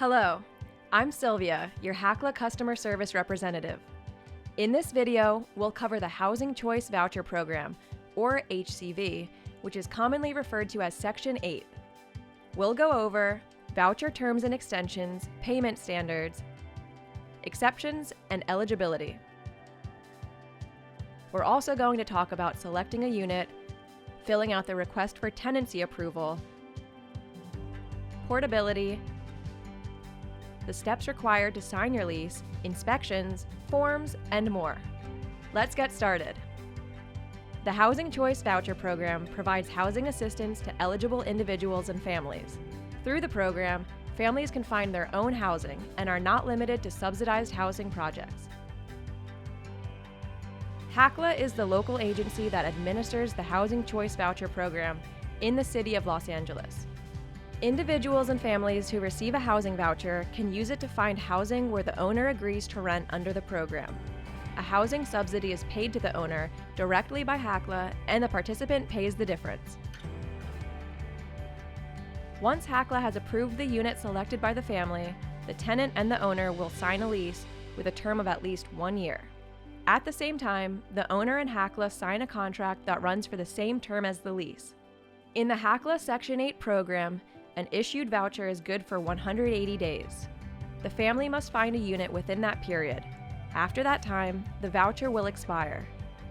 Hello, I'm Sylvia, your HACLA customer service representative. In this video, we'll cover the Housing Choice Voucher Program, or HCV, which is commonly referred to as Section 8. We'll go over voucher terms and extensions, payment standards, exceptions, and eligibility. We're also going to talk about selecting a unit, filling out the request for tenancy approval, portability, the steps required to sign your lease, inspections, forms, and more. Let's get started. The Housing Choice Voucher Program provides housing assistance to eligible individuals and families. Through the program, families can find their own housing and are not limited to subsidized housing projects. HACLA is the local agency that administers the Housing Choice Voucher Program in the city of Los Angeles. Individuals and families who receive a housing voucher can use it to find housing where the owner agrees to rent under the program. A housing subsidy is paid to the owner directly by HACLA, and the participant pays the difference. Once HACLA has approved the unit selected by the family, the tenant and the owner will sign a lease with a term of at least 1 year. At the same time, the owner and HACLA sign a contract that runs for the same term as the lease. In the HACLA Section 8 program, an issued voucher is good for 180 days. The family must find a unit within that period. After that time, the voucher will expire.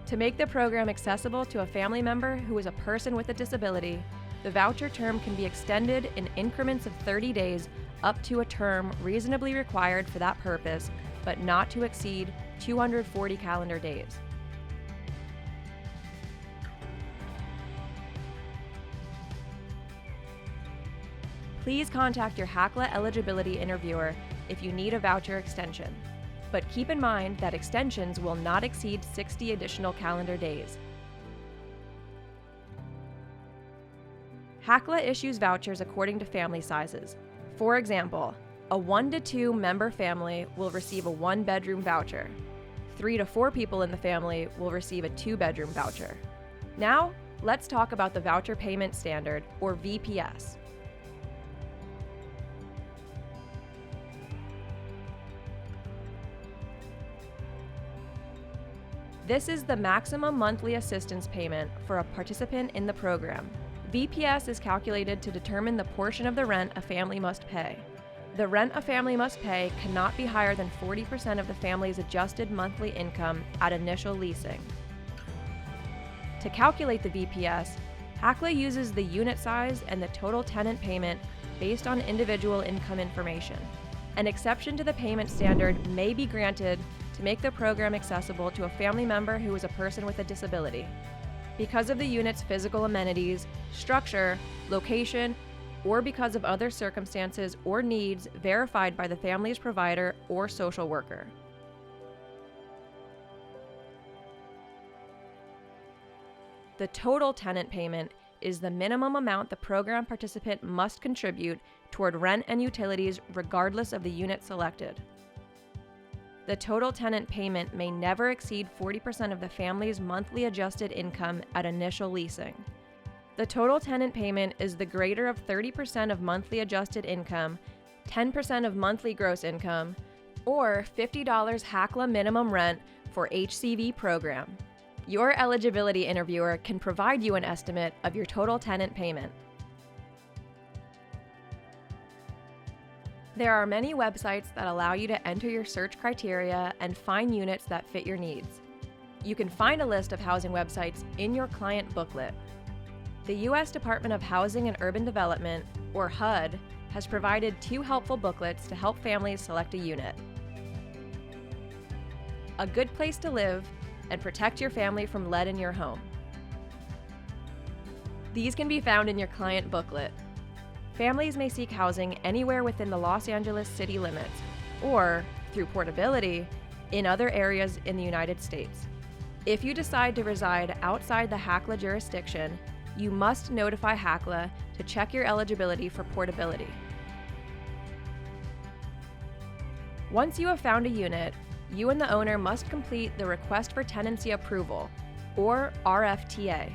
To make the program accessible to a family member who is a person with a disability, the voucher term can be extended in increments of 30 days up to a term reasonably required for that purpose, but not to exceed 240 calendar days. Please contact your HACLA eligibility interviewer if you need a voucher extension, but keep in mind that extensions will not exceed 60 additional calendar days. HACLA issues vouchers according to family sizes. For example, a 1 to 2 member family will receive a 1-bedroom voucher. 3 to 4 people in the family will receive a 2-bedroom voucher. Now, let's talk about the Voucher Payment Standard, or VPS. This is the maximum monthly assistance payment for a participant in the program. VPS is calculated to determine the portion of the rent a family must pay. The rent a family must pay cannot be higher than 40% of the family's adjusted monthly income at initial leasing. To calculate the VPS, HACLA uses the unit size and the total tenant payment based on individual income information. An exception to the payment standard may be granted to make the program accessible to a family member who is a person with a disability, because of the unit's physical amenities, structure, location, or because of other circumstances or needs verified by the family's provider or social worker. The total tenant payment is the minimum amount the program participant must contribute toward rent and utilities regardless of the unit selected. The total tenant payment may never exceed 40% of the family's monthly adjusted income at initial leasing. The total tenant payment is the greater of 30% of monthly adjusted income, 10% of monthly gross income, or $50 HACLA minimum rent for HCV program. Your eligibility interviewer can provide you an estimate of your total tenant payment. There are many websites that allow you to enter your search criteria and find units that fit your needs. You can find a list of housing websites in your client booklet. The U.S. Department of Housing and Urban Development, or HUD, has provided 2 helpful booklets to help families select a unit. A Good Place to Live and Protect Your Family from Lead in Your Home. These can be found in your client booklet. Families may seek housing anywhere within the Los Angeles city limits, or, through portability, in other areas in the United States. If you decide to reside outside the HACLA jurisdiction, you must notify HACLA to check your eligibility for portability. Once you have found a unit, you and the owner must complete the Request for Tenancy Approval, or RFTA.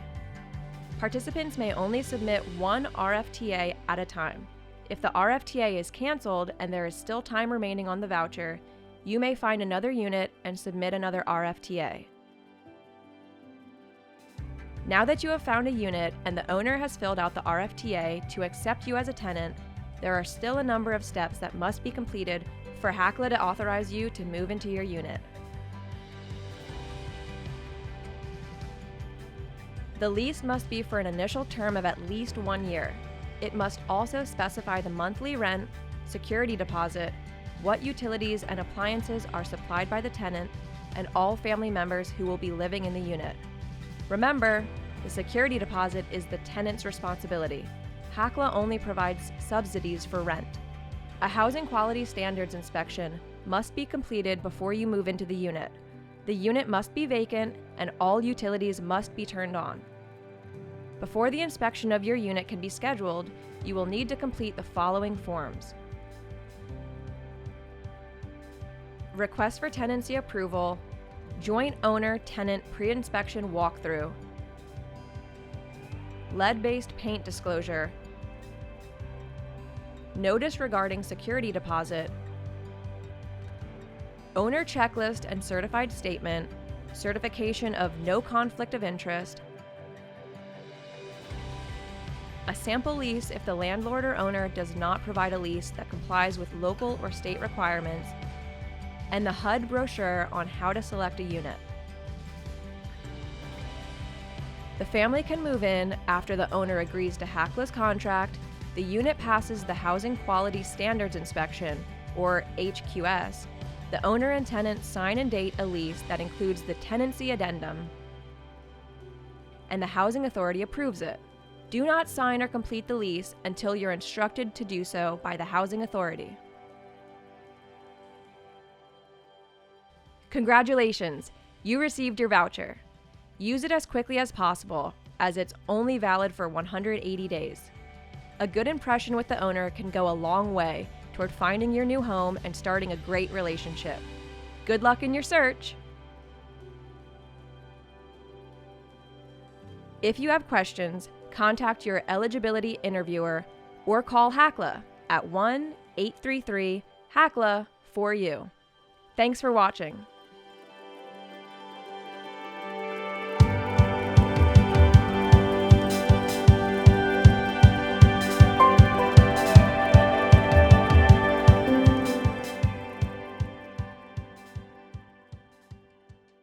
Participants may only submit one RFTA at a time. If the RFTA is canceled and there is still time remaining on the voucher, you may find another unit and submit another RFTA. Now that you have found a unit and the owner has filled out the RFTA to accept you as a tenant, there are still a number of steps that must be completed for HACLA to authorize you to move into your unit. The lease must be for an initial term of at least 1 year. It must also specify the monthly rent, security deposit, what utilities and appliances are supplied by the tenant, and all family members who will be living in the unit. Remember, the security deposit is the tenant's responsibility. HACLA only provides subsidies for rent. A housing quality standards inspection must be completed before you move into the unit. The unit must be vacant and all utilities must be turned on. Before the inspection of your unit can be scheduled, you will need to complete the following forms. Request for tenancy approval, joint owner-tenant pre-inspection walkthrough, lead-based paint disclosure, notice regarding security deposit, owner checklist and certified statement, certification of no conflict of interest, a sample lease if the landlord or owner does not provide a lease that complies with local or state requirements, and the HUD brochure on how to select a unit. The family can move in after the owner agrees to HACLA's contract, the unit passes the Housing Quality Standards Inspection, or HQS, the owner and tenant sign and date a lease that includes the tenancy addendum, and the housing authority approves it. Do not sign or complete the lease until you're instructed to do so by the housing authority. Congratulations! You received your voucher. Use it as quickly as possible, as it's only valid for 180 days. A good impression with the owner can go a long way toward finding your new home and starting a great relationship. Good luck in your search! If you have questions, contact your eligibility interviewer or call HACLA at 1-833-HACLA for you. Thanks for watching.